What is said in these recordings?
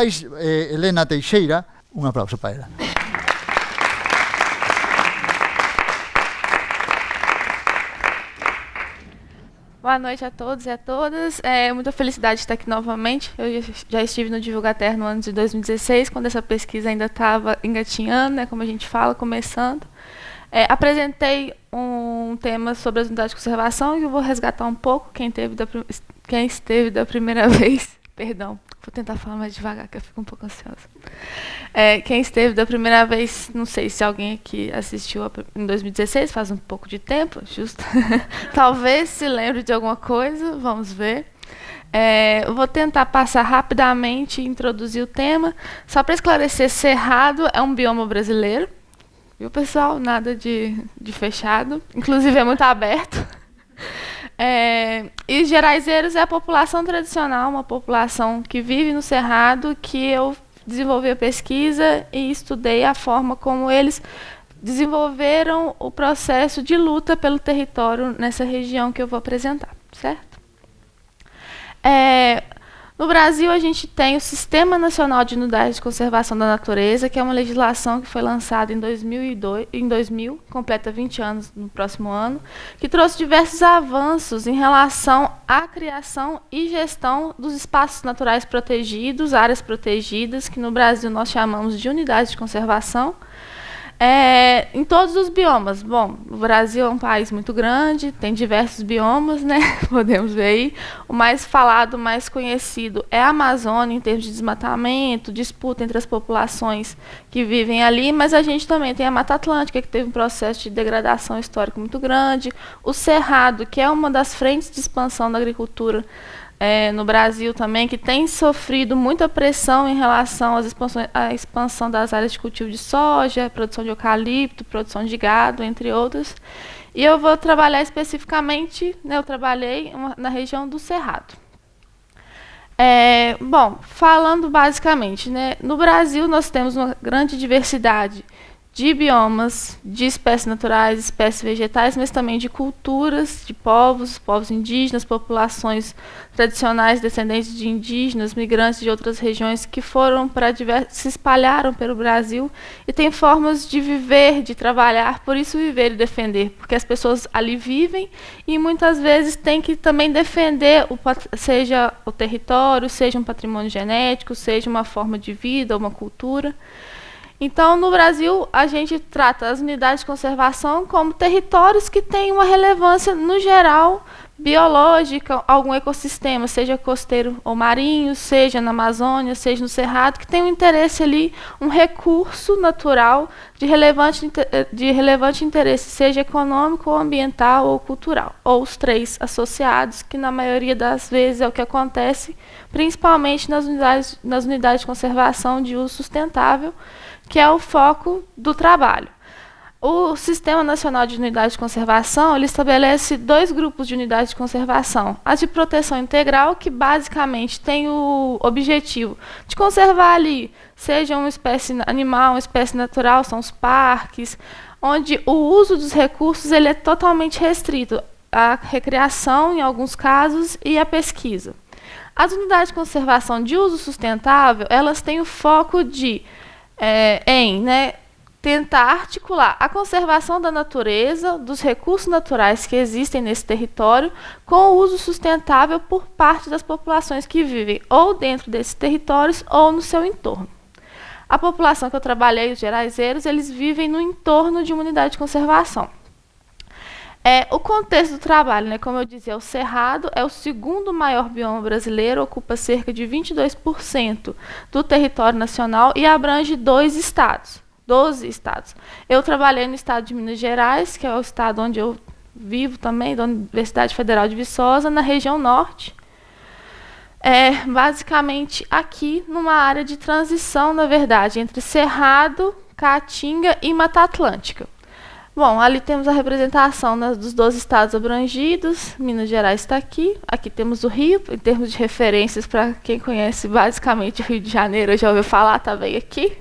Helena Teixeira, um aplauso para ela. Boa noite a todos e a todas. Muita felicidade de estar aqui novamente. Eu já estive no Divulgater no ano de 2016, quando essa pesquisa ainda estava engatinhando, né, como a gente fala, começando. Apresentei um tema sobre as unidades de conservação e eu vou resgatar um pouco quem esteve da primeira vez. Perdão, vou tentar falar mais devagar, que eu fico um pouco ansiosa. Quem esteve da primeira vez, não sei se alguém aqui assistiu em 2016, faz um pouco de tempo, justo. Talvez se lembre de alguma coisa, vamos ver. Eu vou tentar passar rapidamente e introduzir o tema. Só para esclarecer, Cerrado é um bioma brasileiro. Viu, pessoal? Nada de fechado. Inclusive, é muito aberto. E Geraizeiros é a população tradicional, uma população que vive no Cerrado, que eu desenvolvi a pesquisa e estudei a forma como eles desenvolveram o processo de luta pelo território nessa região que eu vou apresentar, certo? No Brasil, a gente tem o Sistema Nacional de Unidades de Conservação da Natureza, que é uma legislação que foi lançada em 2000, completa 20 anos no próximo ano, que trouxe diversos avanços em relação à criação e gestão dos espaços naturais protegidos, áreas protegidas, que no Brasil nós chamamos de unidades de conservação, em todos os biomas. Bom, o Brasil é um país muito grande, tem diversos biomas, né? Podemos ver aí. O mais falado, mais conhecido é a Amazônia, em termos de desmatamento, disputa entre as populações que vivem ali, mas a gente também tem a Mata Atlântica, que teve um processo de degradação histórica muito grande, o Cerrado, que é uma das frentes de expansão da agricultura no Brasil também, que tem sofrido muita pressão em relação à expansão das áreas de cultivo de soja, produção de eucalipto, produção de gado, entre outros. E eu vou trabalhar especificamente, eu trabalhei na região do Cerrado. Bom, falando basicamente, no Brasil nós temos uma grande diversidade de biomas, de espécies naturais, espécies vegetais, mas também de culturas, de povos indígenas, populações tradicionais descendentes de indígenas, migrantes de outras regiões que foram se espalharam pelo Brasil e têm formas de viver, de trabalhar, por isso viver e defender, porque as pessoas ali vivem e muitas vezes têm que também defender, seja o território, seja um patrimônio genético, seja uma forma de vida, uma cultura. Então, no Brasil, a gente trata as unidades de conservação como territórios que têm uma relevância, no geral, biológica, algum ecossistema, seja costeiro ou marinho, seja na Amazônia, seja no Cerrado, que tem um interesse ali, um recurso natural de relevante interesse, seja econômico, ou ambiental ou cultural, ou os três associados, que na maioria das vezes é o que acontece, principalmente nas unidades de conservação de uso sustentável, que é o foco do trabalho. O Sistema Nacional de Unidades de Conservação, ele estabelece 2 grupos de unidades de conservação. As de proteção integral, que basicamente tem o objetivo de conservar ali, seja uma espécie animal, uma espécie natural, são os parques, onde o uso dos recursos ele é totalmente restrito à recreação, em alguns casos, e à pesquisa. As unidades de conservação de uso sustentável, elas têm o foco de tentar articular a conservação da natureza, dos recursos naturais que existem nesse território, com o uso sustentável por parte das populações que vivem ou dentro desses territórios ou no seu entorno. A população que eu trabalhei, os geraizeiros, eles vivem no entorno de uma unidade de conservação. O contexto do trabalho, como eu dizia, o Cerrado é o segundo maior bioma brasileiro, ocupa cerca de 22% do território nacional e abrange 12 estados. Eu trabalhei no estado de Minas Gerais, que é o estado onde eu vivo também, da Universidade Federal de Viçosa, na região norte. Basicamente aqui numa área de transição, na verdade, entre Cerrado, Caatinga e Mata Atlântica. Bom, ali temos a representação dos 12 estados abrangidos. Minas Gerais está aqui. Aqui temos o Rio, em termos de referências, para quem conhece basicamente o Rio de Janeiro, já ouviu falar, está bem aqui.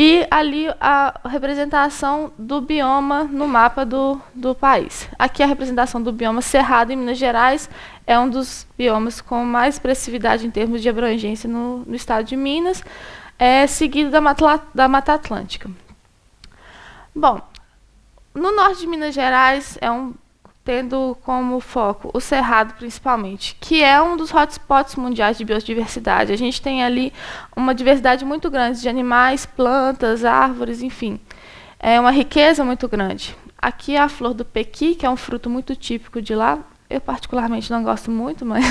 e ali a representação do bioma no mapa do país. Aqui a representação do bioma Cerrado em Minas Gerais é um dos biomas com mais expressividade em termos de abrangência no estado de Minas, seguido da Mata Atlântica. Bom, no norte de Minas Gerais tendo como foco o Cerrado principalmente, que é um dos hotspots mundiais de biodiversidade. A gente tem ali uma diversidade muito grande de animais, plantas, árvores, enfim. É uma riqueza muito grande. Aqui é a flor do pequi, que é um fruto muito típico de lá. Eu particularmente não gosto muito, mas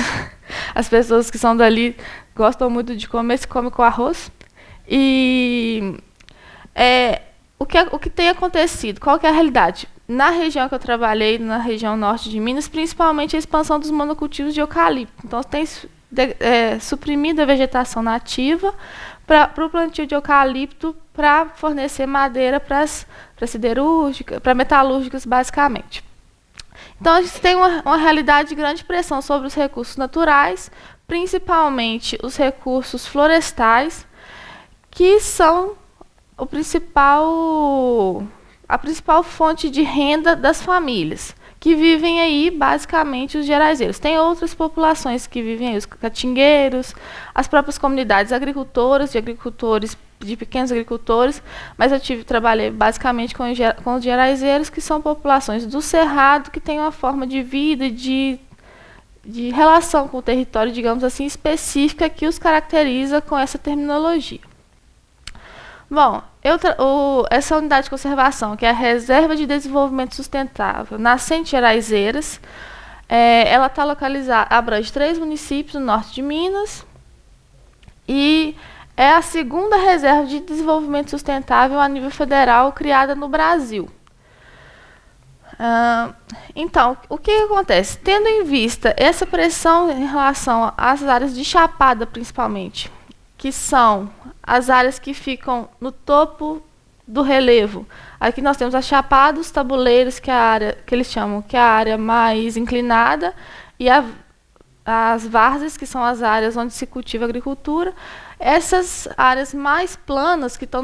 as pessoas que são dali gostam muito de comer, se come com arroz. E o que tem acontecido? Qual que é a realidade? Na região que eu trabalhei, na região norte de Minas, principalmente a expansão dos monocultivos de eucalipto. Então, tem suprimido a vegetação nativa para o plantio de eucalipto para fornecer madeira para siderúrgicas, para metalúrgicas, basicamente. Então, a gente tem uma realidade de grande pressão sobre os recursos naturais, principalmente os recursos florestais, que são a principal fonte de renda das famílias, que vivem aí, basicamente, os geraizeiros. Tem outras populações que vivem aí, os catingueiros, as próprias comunidades agricultoras, de pequenos agricultores, mas eu trabalhei basicamente com os geraizeiros, que são populações do Cerrado, que têm uma forma de vida, de relação com o território, digamos assim, específica, que os caracteriza com essa terminologia. Bom, essa unidade de conservação, que é a Reserva de Desenvolvimento Sustentável Nascentes Geraizeiras, ela está localizada, abrange 3 municípios no norte de Minas e é a segunda reserva de desenvolvimento sustentável a nível federal criada no Brasil. Então, o que acontece? Tendo em vista essa pressão em relação às áreas de chapada, principalmente, que são as áreas que ficam no topo do relevo. Aqui nós temos as chapadas, os tabuleiros, que é a área que eles chamam, que é a área mais inclinada, e as várzeas, que são as áreas onde se cultiva a agricultura. Essas áreas mais planas, que estão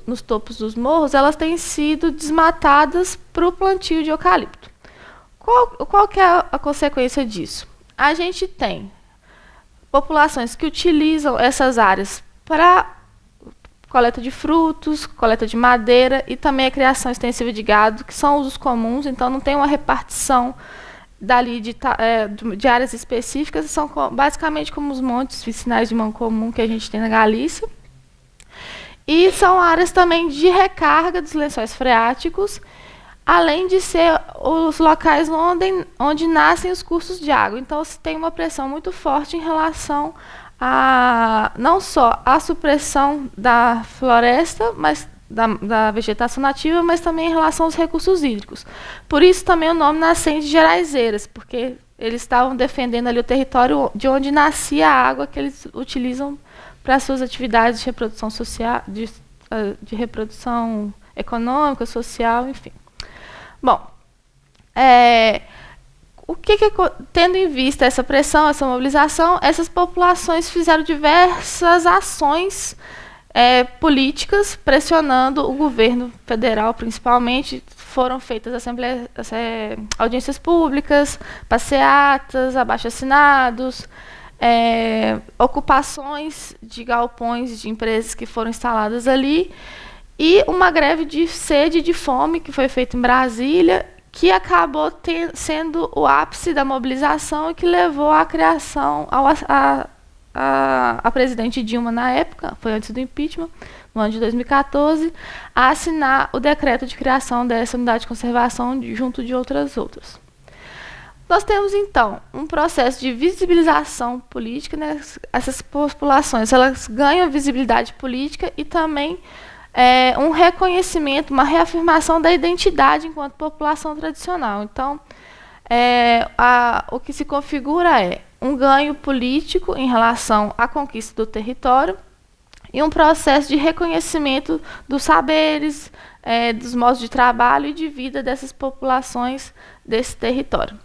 nos topos dos morros, elas têm sido desmatadas para o plantio de eucalipto. Qual que é a consequência disso? A gente tem populações que utilizam essas áreas para coleta de frutos, coleta de madeira e também a criação extensiva de gado, que são usos comuns, então não tem uma repartição dali de áreas específicas, são basicamente como os montes vicinais de mão comum que a gente tem na Galícia. E são áreas também de recarga dos lençóis freáticos, além de ser os locais onde nascem os cursos de água. Então, se tem uma pressão muito forte em relação não só a supressão da floresta, mas da vegetação nativa, mas também em relação aos recursos hídricos. Por isso também o nome Nascentes Geraizeiras, porque eles estavam defendendo ali o território de onde nascia a água que eles utilizam para suas atividades de reprodução social, de reprodução econômica, social, enfim. Bom, tendo em vista essa pressão, essa mobilização, essas populações fizeram diversas ações políticas pressionando o governo federal, principalmente. Foram feitas audiências públicas, passeatas, abaixo-assinados, ocupações de galpões de empresas que foram instaladas ali, e uma greve de sede e de fome que foi feita em Brasília, que acabou sendo o ápice da mobilização e que levou à criação, a presidente Dilma, na época, foi antes do impeachment, no ano de 2014, a assinar o decreto de criação dessa unidade de conservação junto de outras. Nós temos, então, um processo de visibilização política, né? Essas populações elas ganham visibilidade política e também um reconhecimento, uma reafirmação da identidade enquanto população tradicional. Então, o que se configura é um ganho político em relação à conquista do território e um processo de reconhecimento dos saberes, dos modos de trabalho e de vida dessas populações desse território.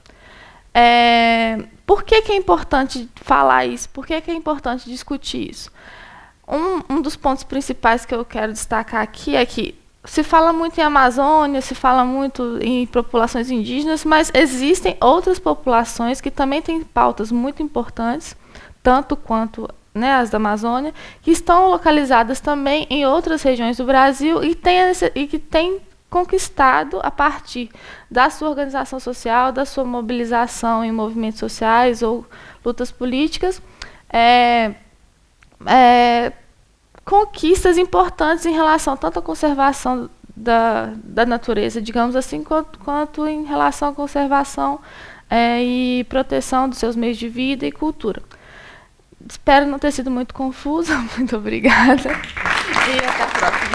Por que é importante falar isso? Por que é importante discutir isso? Um dos pontos principais que eu quero destacar aqui é que se fala muito em Amazônia, se fala muito em populações indígenas, mas existem outras populações que também têm pautas muito importantes, tanto quanto, né, as da Amazônia, que estão localizadas também em outras regiões do Brasil e que têm conquistado, a partir da sua organização social, da sua mobilização em movimentos sociais ou lutas políticas, conquistas importantes em relação tanto à conservação da natureza, digamos assim, quanto em relação à conservação e proteção dos seus meios de vida e cultura. Espero não ter sido muito confusa. Muito obrigada. E até a próxima.